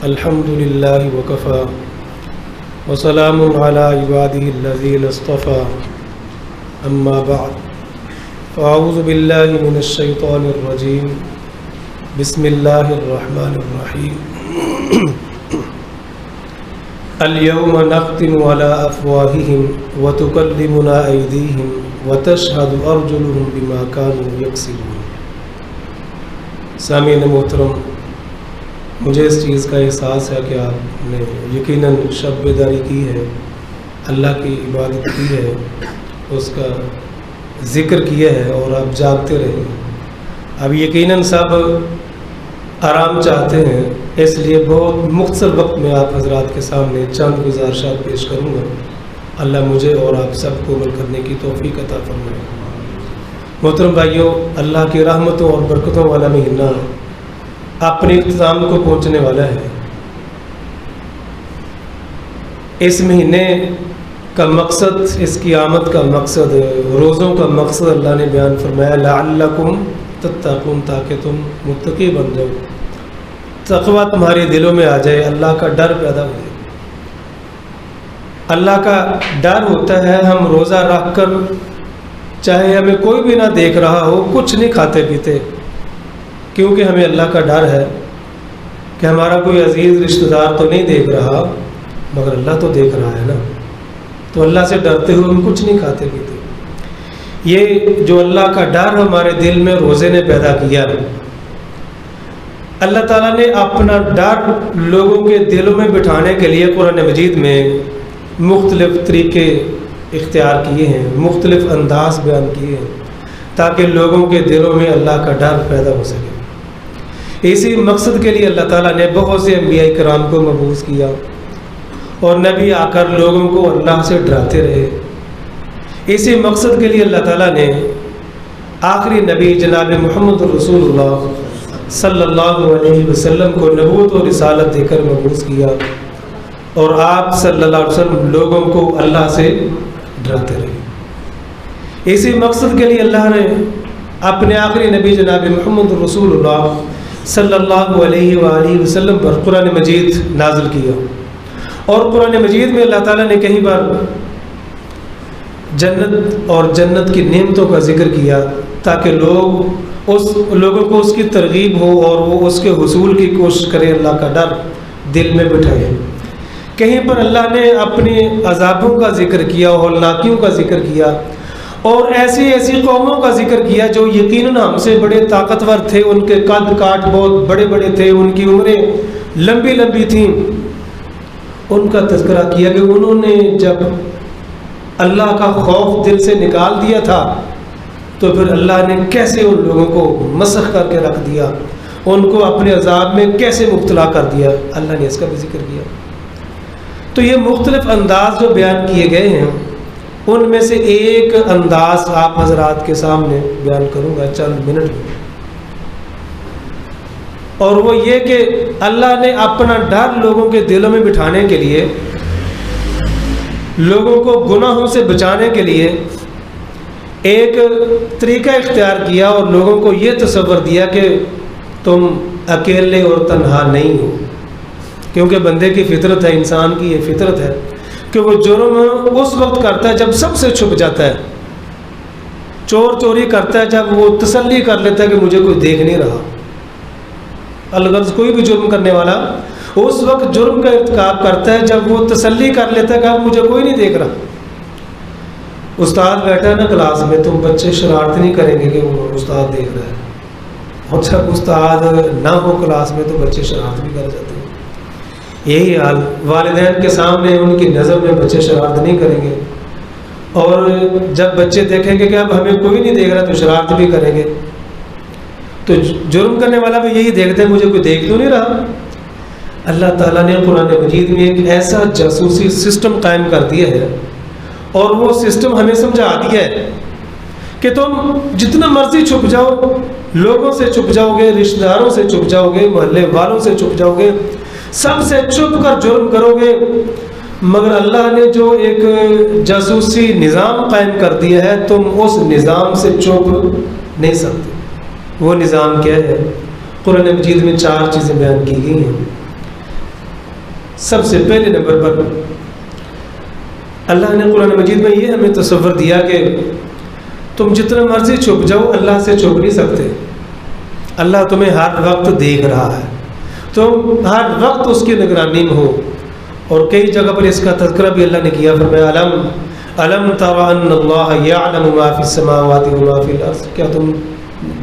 الحمدللہ وکفا وسلام علی عبادہ الذین اصطفى اما بعد فاعوذ باللہ من الشیطان الرجیم بسم اللہ الرحمن الرحیم اليوم نختم علی افواہہم وتکلمنا ایدیہم وتشہد ارجلہم بما كانوا یکسبون۔ سامعین محترم، مجھے اس چیز کا احساس ہے کہ آپ نے یقیناً شب بیداری کی ہے، اللہ کی عبادت کی ہے، اس کا ذکر کیا ہے اور آپ جاگتے رہے۔ اب یقیناً سب آرام چاہتے ہیں، اس لیے بہت مختصر وقت میں آپ حضرات کے سامنے چند گزارشات پیش کروں گا۔ اللہ مجھے اور آپ سب کو عمل کرنے کی توفیق عطا فرمائے۔ محترم بھائیوں، اللہ کی رحمتوں اور برکتوں والا مہینہ اپنے اختتام کو پہنچنے والا ہے۔ اس مہینے کا مقصد، اس کی آمد کا مقصد، روزوں کا مقصد اللہ نے بیان فرمایا، لعلکم تتقون، تاکہ تم متقی بن جاؤ، تقویٰ تمہارے دلوں میں آ جائے، اللہ کا ڈر پیدا ہو جائے۔ اللہ کا ڈر ہوتا ہے ہم روزہ رکھ کر چاہے ہمیں کوئی بھی نہ دیکھ رہا ہو کچھ نہیں کھاتے پیتے، کیونکہ ہمیں اللہ کا ڈر ہے کہ ہمارا کوئی عزیز رشتہ دار تو نہیں دیکھ رہا مگر اللہ تو دیکھ رہا ہے نا، تو اللہ سے ڈرتے ہوئے ہم کچھ نہیں کھاتے پیتے۔ یہ جو اللہ کا ڈر ہمارے دل میں روزے نے پیدا کیا، اللہ تعالیٰ نے اپنا ڈر لوگوں کے دلوں میں بٹھانے کے لیے قرآن مجید میں مختلف طریقے اختیار کیے ہیں، مختلف انداز بیان کیے ہیں تاکہ لوگوں کے دلوں میں اللہ کا ڈر پیدا ہو سکے۔ اسی مقصد کے لیے اللہ تعالیٰ نے بہت سے انبیاء کرام کو مبعوث کیا اور نبی آ کر لوگوں کو اللہ سے ڈراتے رہے۔ اسی مقصد کے لیے اللہ تعالیٰ نے آخری نبی جناب محمد رسول اللہ صلی اللہ علیہ وسلم کو نبوت و رسالت دے کر مبعوث کیا، اور آپ صلی اللہ علیہ وسلم لوگوں کو اللہ سے ڈراتے رہے۔ اسی مقصد کے لیے اللہ نے اپنے آخری نبی جناب محمد رسول اللہ صلی اللہ علیہ وآلہ وسلم پر قرآن مجید نازل کیا، اور قرآن مجید میں اللہ تعالیٰ نے کہیں پر جنت اور جنت کی نعمتوں کا ذکر کیا تاکہ لوگوں کو اس کی ترغیب ہو اور وہ اس کے حصول کی کوشش کریں، اللہ کا ڈر دل میں بٹھائے۔ کہیں پر اللہ نے اپنے عذابوں کا ذکر کیا، ہولناکیوں کا ذکر کیا، اور ایسی قوموں کا ذکر کیا جو یقیناً ہم سے بڑے طاقتور تھے، ان کے قد کاٹ بہت بڑے بڑے تھے، ان کی عمریں لمبی لمبی تھیں۔ ان کا تذکرہ کیا کہ انہوں نے جب اللہ کا خوف دل سے نکال دیا تھا تو پھر اللہ نے کیسے ان لوگوں کو مسخ کر کے رکھ دیا، ان کو اپنے عذاب میں کیسے مبتلا کر دیا، اللہ نے اس کا بھی ذکر کیا۔ تو یہ مختلف انداز جو بیان کیے گئے ہیں، ان میں سے ایک انداز آپ حضرات کے سامنے بیان کروں گا چند منٹ میں، اور وہ یہ کہ اللہ نے اپنا ڈر لوگوں کے دلوں میں بٹھانے کے لیے، لوگوں کو گناہوں سے بچانے کے لیے ایک طریقہ اختیار کیا اور لوگوں کو یہ تصور دیا کہ تم اکیلے اور تنہا نہیں ہو، کیونکہ بندے کی فطرت ہے، انسان کی یہ فطرت ہے کہ وہ جرم اس وقت کرتا ہے جب سب سے چھپ جاتا ہے۔ چور چوری کرتا ہے جب وہ تسلی کر لیتا ہے کہ مجھے کوئی دیکھ نہیں رہا۔ الغرض کوئی بھی جرم کرنے والا اس وقت جرم کا ارتکاب کرتا ہے جب وہ تسلی کر لیتا ہے کہ اب مجھے کوئی نہیں دیکھ رہا۔ استاد بیٹھا ہے نا کلاس میں، تو بچے شرارت نہیں کریں گے کہ وہ استاد دیکھ رہا ہے، اور جب استاد نہ ہو کلاس میں تو بچے شرارت بھی کر جاتے ہیں۔ یہی حال والدین کے سامنے ان کی نظر میں بچے شرارت نہیں کریں گے، اور جب بچے دیکھیں گے کہ اب ہمیں کوئی نہیں دیکھ رہا تو شرارت بھی کریں گے۔ تو جرم کرنے والا بھی یہی دیکھتے ہیں، مجھے کوئی دیکھ تو نہیں رہا۔ اللہ تعالیٰ نے قرآن مجید میں ایک ایسا جاسوسی سسٹم قائم کر دیا ہے، اور وہ سسٹم ہمیں سمجھا دیا ہے کہ تم جتنا مرضی چھپ جاؤ، لوگوں سے چھپ جاؤ گے، رشتہ داروں سے چھپ جاؤ گے، محلے والوں سے چھپ جاؤ گے، سب سے چھپ کر جرم کرو گے، مگر اللہ نے جو ایک جاسوسی نظام قائم کر دیا ہے تم اس نظام سے چپ نہیں سکتے۔ وہ نظام کیا ہے؟ قرآن مجید میں 4 چیزیں بیان کی گئی ہیں۔ سب سے پہلے نمبر پر اللہ نے قرآن مجید میں یہ ہمیں تصور دیا کہ تم جتنا مرضی چھپ جاؤ اللہ سے چھپ نہیں سکتے۔ اللہ تمہیں ہر وقت دیکھ رہا ہے، تم ہر وقت اس کی نگرانی میں ہو۔ اور کئی جگہ پر اس کا تذکرہ بھی اللہ نے کیا، فرمایا الم تر ان اللہ یعلم ما فی السماوات و ما فی الارض، کیا تم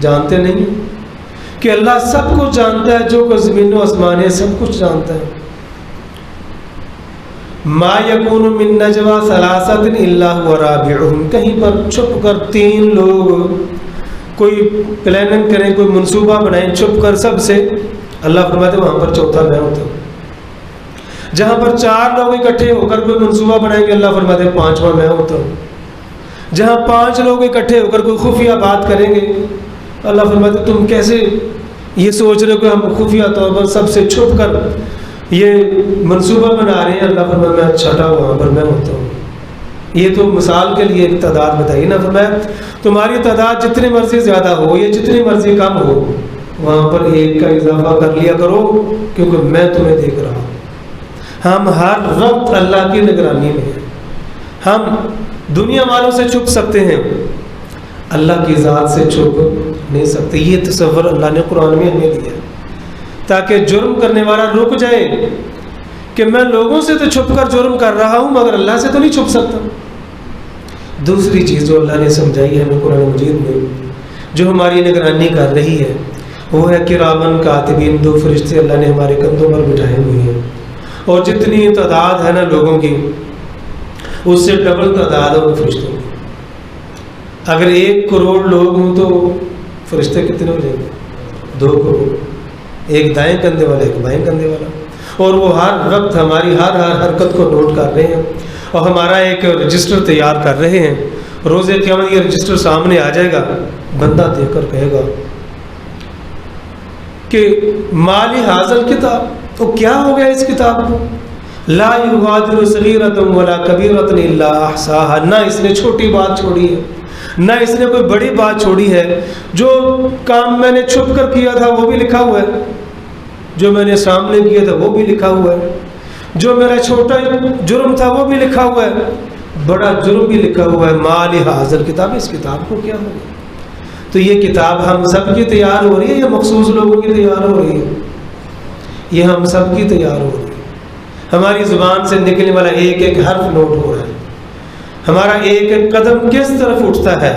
جانتے نہیں کہ اللہ سب کچھ جانتا ہے، جو کچھ زمین و آسمان ہے سب کچھ جانتا ہے۔ ما یکون من نجوا ثلاثۃ الا هو رابعهم، کہیں پر چھپ کر 3 لوگ کوئی پلاننگ کریں، کوئی منصوبہ بنائیں چھپ کر سب سے، اللہ فرماتے ہیں وہاں پر چوتھا میں ہوتا ہوں۔ جہاں پر 4 لوگ اکٹھے ہو کر کوئی منصوبہ بنائیں گے اللہ فرماتے ہیں 5واں میں ہوتا ہوں۔ جہاں 5 لوگ اکٹھے ہو کر کوئی خفیہ بات کریں گے اللہ فرماتے ہیں تم کیسے یہ سوچ رہے ہو کہ ہم خفیہ طور پر سب سے چھپ کر یہ منصوبہ بنا رہے ہیں، اللہ فرماتا ہے 6واں وہاں پر میں ہوتا ہوں۔ یہ تو مثال کے لیے ایک تعداد بتائی نا، فرمایا تمہاری تعداد جتنی مرضی زیادہ ہو یا جتنی مرضی کم ہو، وہاں پر 1 کا اضافہ کر لیا کرو کیونکہ میں تمہیں دیکھ رہا ہوں۔ ہم ہر وقت اللہ کی نگرانی میں ہیں۔ ہم دنیا والوں سے چھپ سکتے ہیں، اللہ کی ذات سے چھپ نہیں سکتے۔ یہ تصور اللہ نے قرآن میں ہمیں دیا تاکہ جرم کرنے والا رک جائے کہ میں لوگوں سے تو چھپ کر جرم کر رہا ہوں مگر اللہ سے تو نہیں چھپ سکتا۔ دوسری چیز جو اللہ نے سمجھائی ہے ہمیں قرآن مجید میں، جو ہماری نگرانی کر رہی ہے، وہ ہے کرامن کاتبین، 2 فرشتے اللہ نے ہمارے کندھوں پر بٹھائے ہوئے ہیں، اور جتنی تعداد ہے نا لوگوں کی اس سے ڈبل تعداد ہے ان فرشتوں کی۔ اگر 1 کروڑ لوگ ہوں تو فرشتے کتنے ہو جائیں گے؟ 2 کروڑ، ایک دائیں کندھے والا ایک بائیں کندھے والا، اور وہ ہر وقت ہماری ہر حرکت کو نوٹ کر رہے ہیں اور ہمارا ایک رجسٹر تیار کر رہے ہیں۔ روز قیامت یہ رجسٹر سامنے آ جائے گا، بندہ دیکھ کر کہے گا کہ مالی حاصل کتاب، تو کیا ہو گیا اس کتاب کو؟ لا یغادر صغیرۃ ولا کبیرۃ الا احصاها، نہ اس نے چھوٹی بات چھوڑی ہے نہ اس نے کوئی بڑی بات چھوڑی ہے۔ جو کام میں نے چھپ کر کیا تھا وہ بھی لکھا ہوا ہے، جو میں نے سامنے کیا تھا وہ بھی لکھا ہوا ہے، جو میرا چھوٹا جرم تھا وہ بھی لکھا ہوا ہے، بڑا جرم بھی لکھا ہوا ہے۔ مال حاضر کتاب، اس کتاب کو کیا ہو گیا؟ تو یہ کتاب ہم سب کی تیار ہو رہی ہے یا مخصوص لوگوں کی تیار ہو رہی ہے؟ یہ ہم سب کی تیار ہو رہی ہے۔ ہماری زبان سے نکلنے والا ایک ایک حرف نوٹ ہو رہا ہے، ہمارا ایک ایک قدم کس طرف اٹھتا ہے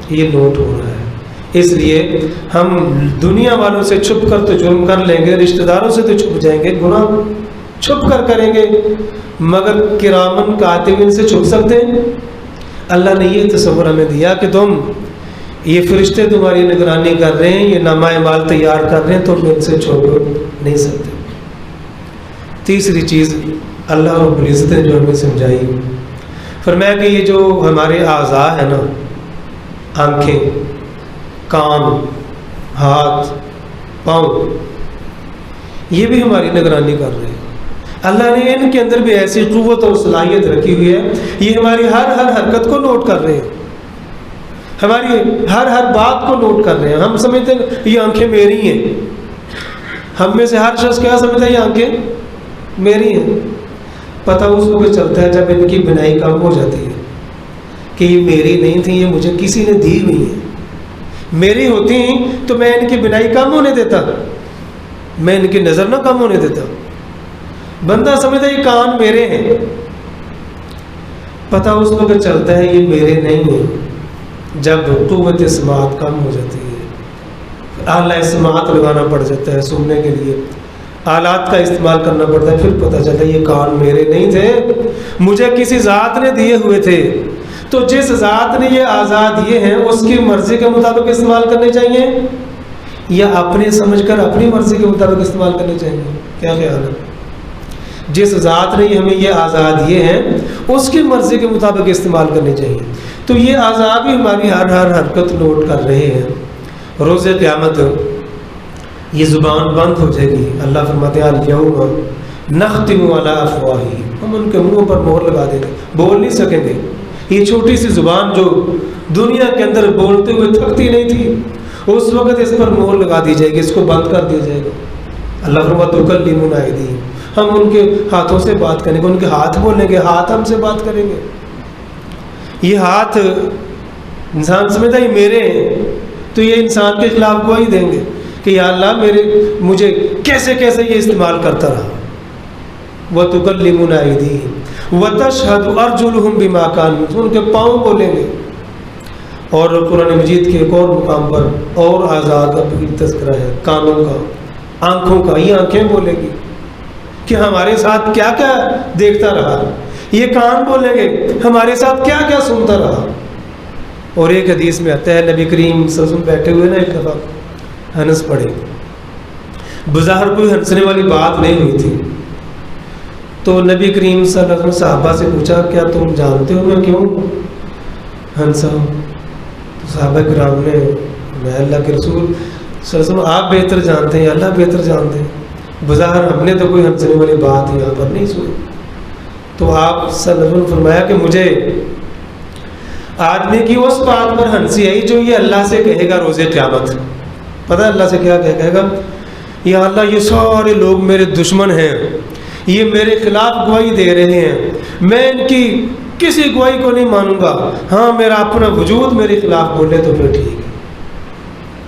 یہ نوٹ ہو رہا ہے۔ اس لیے ہم دنیا والوں سے چھپ کر تو جرم کر لیں گے، رشتہ داروں سے تو چھپ جائیں گے، گناہ چھپ کر کریں گے، مگر کرامن کاتبین سے چھپ سکتے ہیں؟ اللہ نے یہ تصور ہمیں دیا کہ تم یہ فرشتے تمہاری نگرانی کر رہے ہیں، یہ نامہ اعمال تیار کر رہے ہیں، تم ان سے چھپ نہیں سکتے۔ تیسری چیز اللہ رب العزت نے جو ہمیں سمجھائی، فرمایا کہ یہ جو ہمارے اعضاء ہیں نا، آنکھیں، کان، ہاتھ، پاؤں، یہ بھی ہماری نگرانی کر رہے ہیں۔ اللہ نے ان کے اندر بھی ایسی قوت اور صلاحیت رکھی ہوئی ہے، یہ ہماری ہر حرکت کو نوٹ کر رہے ہیں، ہماری ہر بات کو نوٹ کر رہے ہیں۔ ہم سمجھتے ہیں یہ آنکھیں میری ہیں، ہم میں سے ہر شخص کیا سمجھتا ہے یہ آنکھیں میری ہیں؟ پتہ اس وقت چلتا ہے جب ان کی بنائی کم ہو جاتی ہے کہ یہ میری نہیں تھی، یہ مجھے کسی نے دی ہوئی ہیں۔ میری ہوتی تو میں ان کی بنائی کم ہونے دیتا، میں ان کی نظر نہ کم ہونے دیتا۔ بندہ سمجھتا ہے یہ کان میرے ہیں، پتہ اس وقت چلتا ہے یہ میرے نہیں ہیں جب قوت سماعت کم ہو جاتی ہے، اعلیٰ سماعت لگانا پڑ جاتا ہے، سننے کے لیے آلات کا استعمال کرنا پڑتا ہے، پھر پتہ چلتا ہے یہ کان میرے نہیں تھے، مجھے کسی ذات نے دیے ہوئے تھے۔ تو جس ذات نے یہ اعضاء دیے ہیں اس کی مرضی کے مطابق استعمال کرنے چاہیے یا اپنے سمجھ کر اپنی مرضی کے مطابق استعمال کرنے چاہیے؟ کیا خیال ہے؟ جس ذات نے ہمیں یہ اعضاء دیے ہیں اس کی مرضی کے مطابق استعمال کرنے چاہیے۔ تو یہ اعضاء بھی ہماری ہر حرکت نوٹ کر رہے ہیں۔ روز قیامت یہ زبان بند ہو جائے گی، اللہ فرماتے ہیں الیوم نختم علی افواہہم، ہم ان کے منہوں پر مہر لگا دیں گے، بول نہیں سکیں گے۔ یہ چھوٹی سی زبان جو دنیا کے اندر بولتے ہوئے تھکتی نہیں تھی، اس وقت اس پر مہر لگا دی جائے گی، اس کو بند کر دیا جائے گا۔ اللہ فرماتا ہے تکلمنا ایدیہم، ہم ان کے ہاتھوں سے بات کریں گے، ان کے ہاتھ بولیں گے، ہاتھ ہم سے بات کریں گے۔ یہ ہاتھ انسان سمجھتا ہے یہ میرے ہیں، تو یہ انسان کے خلاف گواہی دیں گے کہ یا اللہ مجھے کیسے کیسے یہ استعمال کرتا رہا۔ وَتُكَلِّمُنَا أَيْدِيهِمْ وَتَشْهَدُ أَرْجُلُهُمْ بِمَا كَانُوا، ان کے پاؤں بولیں گے۔ اور قرآن مجید کے ایک اور مقام پر اور اعضاء کا بھی تذکرہ ہے، کانوں کا، آنکھوں کا، یہ آنکھیں بولے گی کہ ہمارے ساتھ کیا کیا دیکھتا رہا۔ یہ کان بولیں گے ہمارے ساتھ کیا کیا سنتا رہا۔ اور ایک حدیث میں آتا ہے نبی کریم صلی اللہ علیہ وسلم بیٹھے ہوئے نا ایک دفعہ ہنس پڑے، بظاہر کوئی ہنسنے والی بات نہیں ہوئی تھی، تو نبی کریم صلی اللہ علیہ وسلم صحابہ سے پوچھا کیا تم جانتے ہو میں کیوں ہنسا؟ تو صحابہ کرام نے، میں اللہ کے رسول صلی اللہ علیہ وسلم آپ بہتر جانتے ہیں، اللہ بہتر جانتے ہیں، بظاہر ہم نے تو کوئی ہنسنے والی بات یہاں پر نہیں سنی۔ تو آپ صلی اللہ علیہ وسلم نے فرمایا کہ مجھے آدمی کی اس بات پر ہنسی آئی جو یہ اللہ سے کہے گا روز قیامت۔ پتہ ہے اللہ سے کیا کہے گا؟ یا اللہ یہ سارے لوگ میرے دشمن ہیں، یہ میرے خلاف گواہی دے رہے ہیں، میں ان کی کسی گواہی کو نہیں مانوں گا، ہاں میرا اپنا وجود میرے خلاف بولے تو پھر ٹھیک ہے۔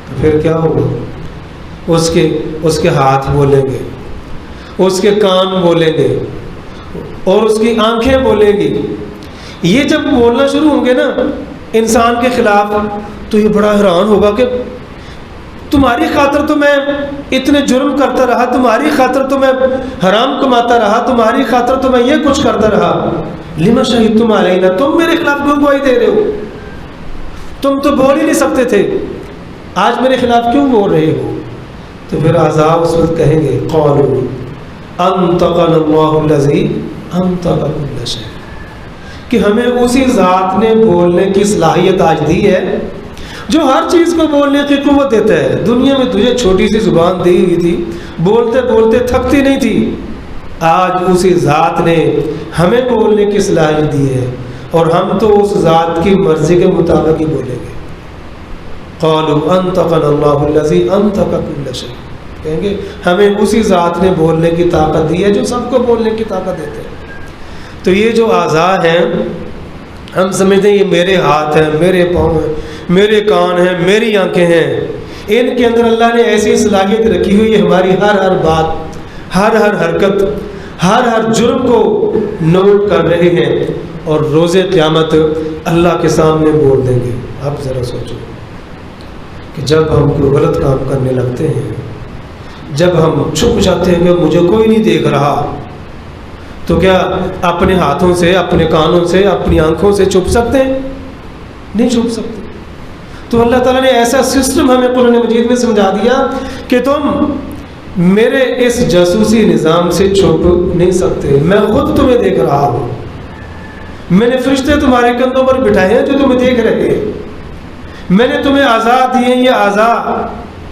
تو پھر کیا ہوگا؟ اس کے ہاتھ بولیں گے، اس کے کان بولیں گے، اور اس کی آنکھیں بولیں گی۔ یہ جب بولنا شروع ہوں گے نا انسان کے خلاف، تو یہ بڑا حیران ہوگا کہ تمہاری خاطر تو میں اتنے جرم کرتا رہا، تمہاری خاطر تو میں حرام کماتا رہا، تمہاری خاطر تو میں یہ کچھ کرتا رہا، لما شہدتم علینا، تم میرے خلاف کیوں گواہی دے رہے ہو؟ تم تو بول ہی نہیں سکتے تھے، آج میرے خلاف کیوں بول رہے ہو؟ تو پھر اعضاء اس وقت کہیں گے قالوا انطقنا اللہ الذی انطق کل شیء، کہ ہمیں اسی ذات نے بولنے کی صلاحیت آج دی ہے جو ہر چیز کو بولنے کی قوت دیتا ہے۔ دنیا میں تجھے چھوٹی سی زبان دی ہوئی تھی، بولتے بولتے تھکتی نہیں تھی، آج اسی ذات نے ہمیں بولنے کی صلاحیت دی ہے، اور ہم تو اس ذات کی مرضی کے مطابق ہی بولیں گے۔ قالوا انطقنا اللہ الذی انطق کل شیء، کہیں گے ہمیں اسی ذات نے بولنے کی طاقت دی ہے جو سب کو بولنے کی طاقت دیتے ہیں۔ تو یہ جو اعضاء ہیں ہم سمجھتے ہیں یہ میرے ہاتھ ہیں، میرے پاؤں ہیں، میرے کان ہیں، میری آنکھیں ہیں، ان کے اندر اللہ نے ایسی صلاحیت رکھی ہوئی ہے، ہماری ہر بات، ہر حرکت، ہر جرم کو نوٹ کر رہے ہیں، اور روز قیامت اللہ کے سامنے بول دیں گے۔ آپ ذرا سوچو کہ جب ہم کوئی غلط کام کرنے لگتے ہیں، جب ہم چھپ جاتے ہیں کہ مجھے کوئی نہیں دیکھ رہا، تو کیا اپنے ہاتھوں سے، اپنے کانوں سے، اپنی آنکھوں سے چھپ سکتے ہیں؟ نہیں چھپ سکتے۔ تو اللہ تعالیٰ نے ایسا سسٹم ہمیں قرآن مجید میں سمجھا دیا کہ تم میرے اس جاسوسی نظام سے چھپ نہیں سکتے، میں خود تمہیں دیکھ رہا ہوں، میں نے فرشتے تمہارے کندھوں پر بٹھائے ہیں جو تمہیں دیکھ رہے ہیں، میں نے تمہیں اعضاء دیے ہیں، یہ اعضاء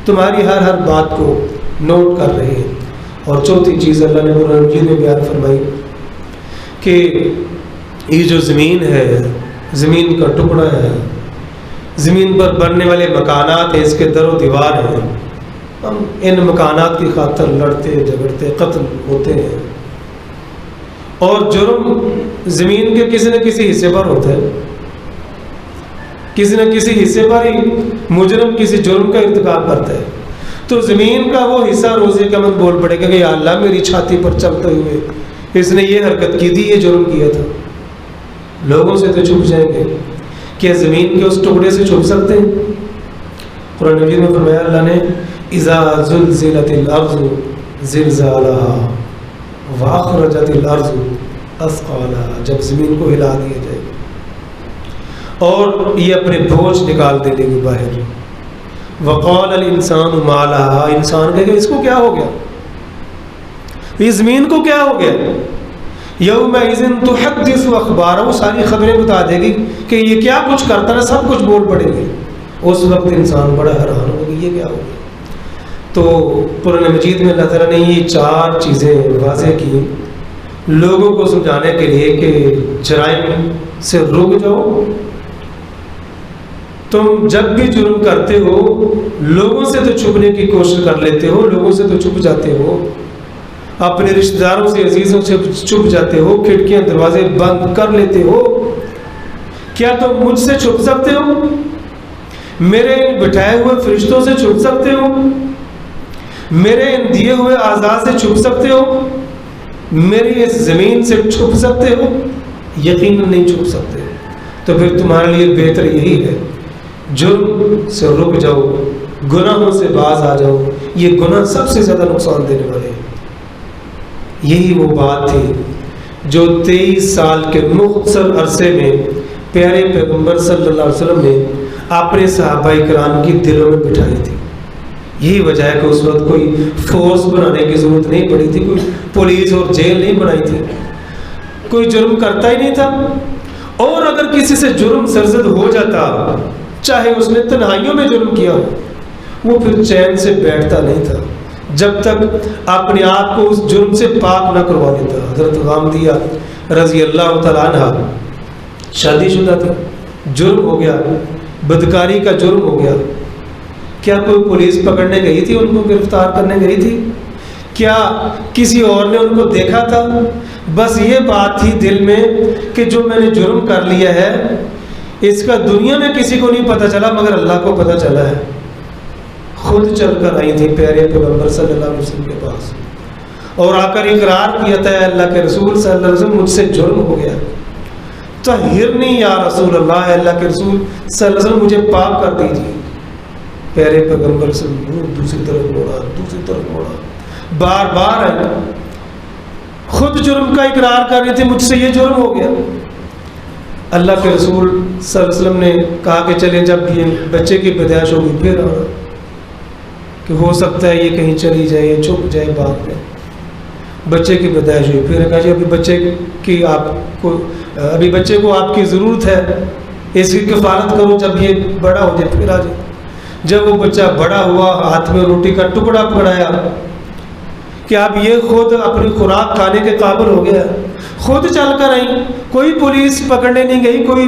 تمہاری ہر بات کو نوٹ کر رہے ہیں۔ اور چوتھی چیز اللہ نے قرآن مجید میں بیان فرمائی کہ یہ جو زمین ہے، زمین کا ٹکڑا ہے، زمین پر بننے والے مکانات ہیں، اس کے در و دیوار ہیں، ہم ان مکانات کی خاطر لڑتے جھگڑتے قتل ہوتے ہیں، اور جرم زمین کے کسی نہ کسی حصے پر ہوتا ہے، کسی نہ کسی حصے پر ہی مجرم کسی جرم کا ارتکاب کرتا ہے۔ تو زمین کا وہ حصہ روز قیامت بول پڑے گا کہ یا اللہ میری چھاتی پر چلتے ہوئے اس نے یہ حرکت کی تھی، یہ جرم کیا تھا۔ لوگوں سے تو چھپ جائیں گے، کیا زمین کے اس ٹکڑے سے چھپ سکتے ہیں؟ قرآن مجید میں فرمایا اللہ نے اذا زلزلت الارض زلزالها واخرجت الارض اثقالها، جب زمین کو ہلا دیا جائے گا اور یہ اپنے بوجھ نکال دے گی باہر۔ وقال الانسان ما لها، انسان کہے گا اس کو کیا ہو گیا، یہ زمین کو کیا ہو گیا؟ یومئذ تحدث اخبارہ، وہ ساری خبریں بتا دے گی کہ یہ کیا کچھ کرتا ہے، سب کچھ بول پڑیں گے۔ اس وقت انسان بڑا حیران ہوگا کہ یہ کیا ہو گیا۔ تو قرآن مجید میں اللہ تعالیٰ نے یہ چار چیزیں واضح کی لوگوں کو سمجھانے کے لیے کہ جرائم سے رک جاؤ. تم جب بھی جرم کرتے ہو لوگوں سے تو چھپنے کی کوشش کر لیتے ہو, لوگوں سے تو چھپ جاتے ہو, اپنے رشتہ داروں سے عزیزوں سے چھپ جاتے ہو, کھڑکیاں دروازے بند کر لیتے ہو. کیا تم مجھ سے چھپ سکتے ہو؟ میرے بٹھائے ہوئے فرشتوں سے چھپ سکتے ہو؟ میرے ان دیے ہوئے اعضاء سے چھپ سکتے ہو؟ میری اس زمین سے چھپ سکتے ہو؟ یقیناً نہیں چھپ سکتے. تو پھر تمہارے لیے بہتر یہی ہے, جرم سے رک جاؤ, گناہوں سے باز آ جاؤ. یہ گناہ سب سے زیادہ نقصان دینے والے ہیں. یہی وہ بات تھی جو 23 سال کے مختصر عرصے میں پیارے پیغمبر صلی اللہ علیہ وسلم نے اپنے صحابہ کرام کی دلوں میں بٹھائی تھی. یہی وجہ ہے کہ اس وقت کوئی فورس بنانے کی ضرورت نہیں پڑی تھی, کوئی پولیس اور جیل نہیں بنائی تھی, کوئی جرم کرتا ہی نہیں تھا. اور اگر کسی سے جرم سرزد ہو جاتا, چاہے اس نے تنہائیوں میں جرم کیا ہو, وہ پھر چین سے بیٹھتا نہیں تھا جب تک اپنے آپ کو اس جرم سے پاک نہ کروا لیتا. حضرت غامدیہ رضی اللہ تعالیٰ عنہ شادی شدہ تھی, جرم ہو گیا, بدکاری کا جرم ہو گیا. کیا کوئی پولیس پکڑنے گئی تھی, ان کو گرفتار کرنے گئی تھی؟ کیا کسی اور نے ان کو دیکھا تھا؟ بس یہ بات تھی دل میں کہ جو میں نے جرم کر لیا ہے اس کا دنیا میں کسی کو نہیں پتہ چلا مگر اللہ کو پتہ چلا ہے. خود چل کر آئی تھی پیارے پیغمبر صلی اللہ علیہ وسلم کے پاس اور آ کر اقرار کیا تھا, اللہ کے رسول صلی اللہ علیہ وسلم مجھ سے جرم ہو گیا, طہرنی یا رسول اللہ, اللہ کے رسول صلی اللہ علیہ وسلم مجھے پاک کر دیجیے. پیارے پیغمبر سے دوسری طرف موڑا, دوسری طرف موڑا, بار بار آئی, خود جرم کا اقرار کر رہی تھی مجھ سے یہ جرم ہو گیا. اللہ کے رسول صلی اللہ علیہ وسلم نے کہا کہ چلیں جب یہ بچے کی پیدائش ہوگی پھر آنا, کہ ہو سکتا ہے یہ کہیں چلی جائے یا چھپ جائے بعد میں. بچے کی پیدائش ہوئی, پھر کہا جی ابھی بچے کو آپ کی ضرورت ہے, اس کی کفالت کرو, جب یہ بڑا ہو جائے پھر آ جائے. جب وہ بچہ بڑا ہوا, ہاتھ میں روٹی کا ٹکڑا پکڑایا کہ اب یہ خود اپنی خوراک کھانے کے قابل ہو گیا, خود چل کر آئی, کوئی پولیس پکڑنے نہیں گئی, کوئی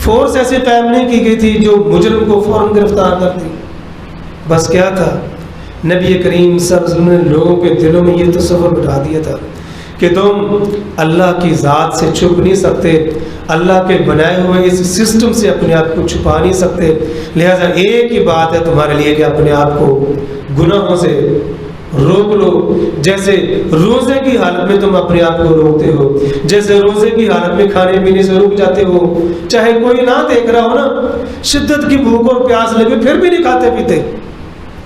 فورس ایسے قائم نہیں کی گئی تھی جو مجرم کو فوراً گرفتار کرتی. بس کیا تھا, نبی کریم صلی اللہ علیہ وسلم نے لوگوں کے دلوں میں یہ تصور بٹھا دیا تھا کہ تم اللہ کی ذات سے چھپ نہیں سکتے, اللہ کے بنائے ہوئے اس سسٹم سے اپنے آپ کو چھپا نہیں سکتے. لہٰذا ایک ہی بات ہے تمہارے لیے کہ اپنے آپ کو گناہوں سے روک لو. جیسے روزے کی حالت میں تم اپنے آپ کو روکتے ہو, جیسے روزے کی حالت میں کھانے پینے سے رک جاتے ہو, چاہے کوئی نہ دیکھ رہا ہو نا, شدت کی بھوک اور پیاس لگے پھر بھی نہیں کھاتے پیتے.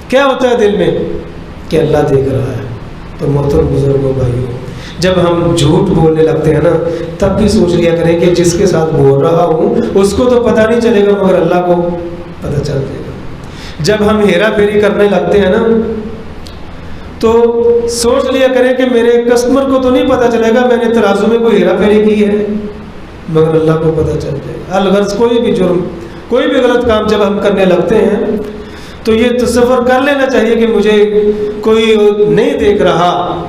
کیا ہوتا ہے دل میں کہ اللہ دیکھ رہا ہے. تو محترم بزرگوں بھائیوں, جب ہم جھوٹ بولنے لگتے ہیں نا تب بھی سوچ لیا کریں کہ جس کے ساتھ بول رہا ہوں اس کو تو پتہ نہیں چلے گا مگر اللہ کو پتہ چل جائے گا. جب ہم ہیرا پھیری کرنے لگتے ہیں نا تو سوچ لیا کریں کہ میرے کسٹمر کو تو نہیں پتہ چلے گا میں نے ترازو میں کوئی ہیرا پھیری کی ہے, مگر اللہ کو پتہ چل جائے گا. الغرض کوئی بھی جرم, کوئی بھی غلط کام جب ہم کرنے لگتے ہیں تو یہ تصور کر لینا چاہیے کہ مجھے کوئی نہیں دیکھ رہا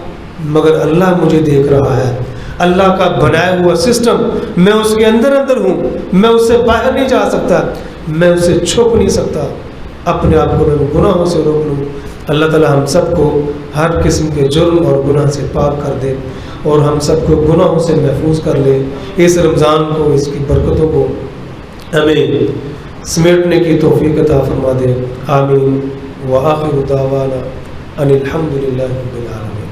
مگر اللہ مجھے دیکھ رہا ہے. اللہ کا بنایا ہوا سسٹم, میں اس کے اندر ہوں, میں اس سے باہر نہیں جا سکتا, میں اس سے چھپ نہیں سکتا. اپنے آپ کو میں گناہوں سے روک لوں. اللہ تعالیٰ ہم سب کو ہر قسم کے جرم اور گناہ سے پاک کر دے اور ہم سب کو گناہوں سے محفوظ کر لے. اس رمضان کو, اس کی برکتوں کو ہمیں سمیٹنے کی توفیق عطا فرما دے. آمین. وآخر دعوانا ان الحمد للہ رب العالمین.